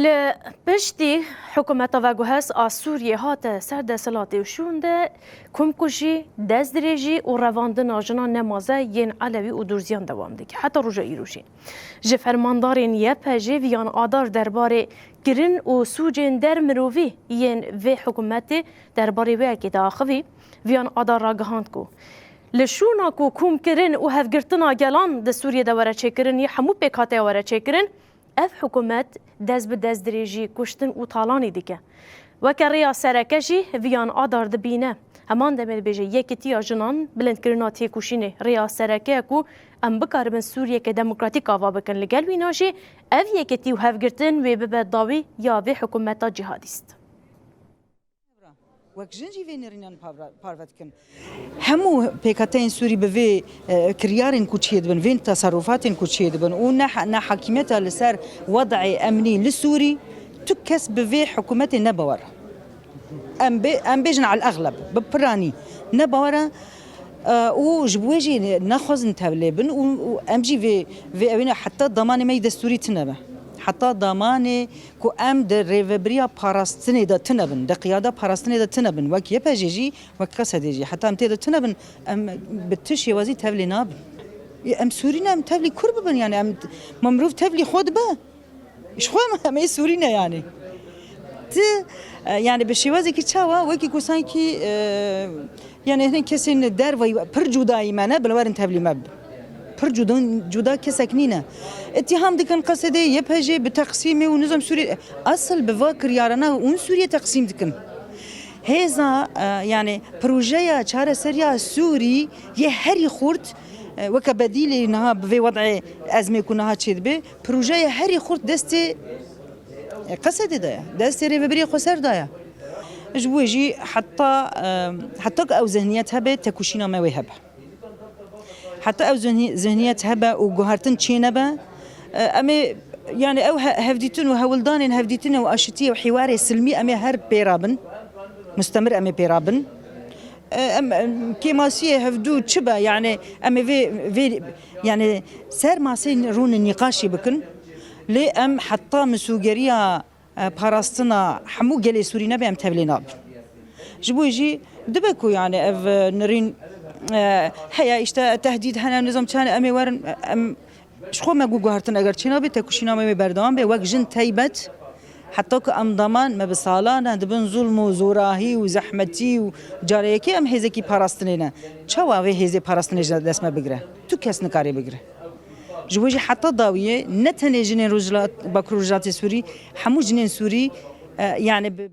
لپشتی حکومت و گوهس آسوریه هات سرد سلاتی و شونده کمکشی دزدریجی و رواندن آجنا نمازه ین علوی و درزیان دوام دیگه حتی روژا ایروشین جه فرماندارین یه پجه ویان آدار درباره گرین و سوجین در مرووی ین و حکومت درباره وی اکی داخوی ویان آدار را گهاند کو لشونا کو کوم کرن و هفگرتنا گلان ده سوریه دواره چکرن یه همو پیکاته واره چکرن اف حکومت دز به دز دریجی کشتن و طالانی دیگه وکر ریا سرکشی ویان آدار دبینه همان دمید بیجه یکیتی جنان بلند کرناتی کشینه ریا سرکه کو ام بکاربن سوریه که دموکراتیک آوا بکن لگل ویناشی اف یکیتی و هفگرتن و ببید داوی یا به حکومت جهادیست وەک ژنجی vê nêrînan parve dikin hemû pêketeyên Sûrî bi vê kiryarên ku çê dibin vên tasarrufatên ku çê dibin û nehakîmeta li ser wedعê emnî li Sûrî tu kes bi vê hikûmetê nebawere em bêjin al'egleb bi piranî nebawere û ji bo wê jî nexwazin tevlê bin û em jî vê evîne heta damanê me yê destûrî tune be حتی دامانه کو ام در ریوبریا پاراستنی دا تنبن دا قیاده پاراستنی دا تنبن وک یه پجیجی وک قصدیجی حتی ام تیدا تنبن ام بتش یوازی تبلی ناب ام سورينا ام تبلی کرب بن يعني ام ممروف تبلی خود به ايش خو ام سورينا يعني ت يعني بشيوازي كي تشاوا وكي كوسان كي يعني هنا كسين در و پر جدایی منه بلورن تبلی مب پر جدا کسک نینه اتهام دکن قصده یه پجه به تقسیم و نظام سوریه اصل به واکر یارانه اون سوریه تقسیم دکن هزا يعني پروژه چهار سریا سوری یه هری خورد وک بدیل نها به وضع ازمه کنها چید به پروژه هری خورد دست قصده ده دست ریوبری خسر ده جوجي حتى او ذهنيتها به تكوشينا ما وهب حتى او ذهنيت هبه وجهرتن تشينبه اما يعني او هفديتن وهولدان هفديتن واشتيه وحوار سلمي اما هر بيرابن مستمر اما بيرابن كيماسيه هفدو تشبه يعني اما في يعني سر ماسين رون النقاشي بكن لي ام حتى مسوغريا باراستنا حمو جلي سورينا بام تبليناب جبو يجي دبكو يعني اف نرين هيا اشتا تهديد هنا نظام كان امي ورن شخو ما جوهرتن اگر چینا به تکوشینا می بردام به وقت جن تیبت حتی که ام ضمان ما بسالانه دبن ظلم و زوراهی و زحمتی و جاریکی ام هزی کی پاراستنینه چوا و هزی پاراستنی دست ما بگره تو کس نکاری بگره جوجي حتى ضاويه نتنه جنين رجلات بكروجات سوري حمو جنين سوري يعني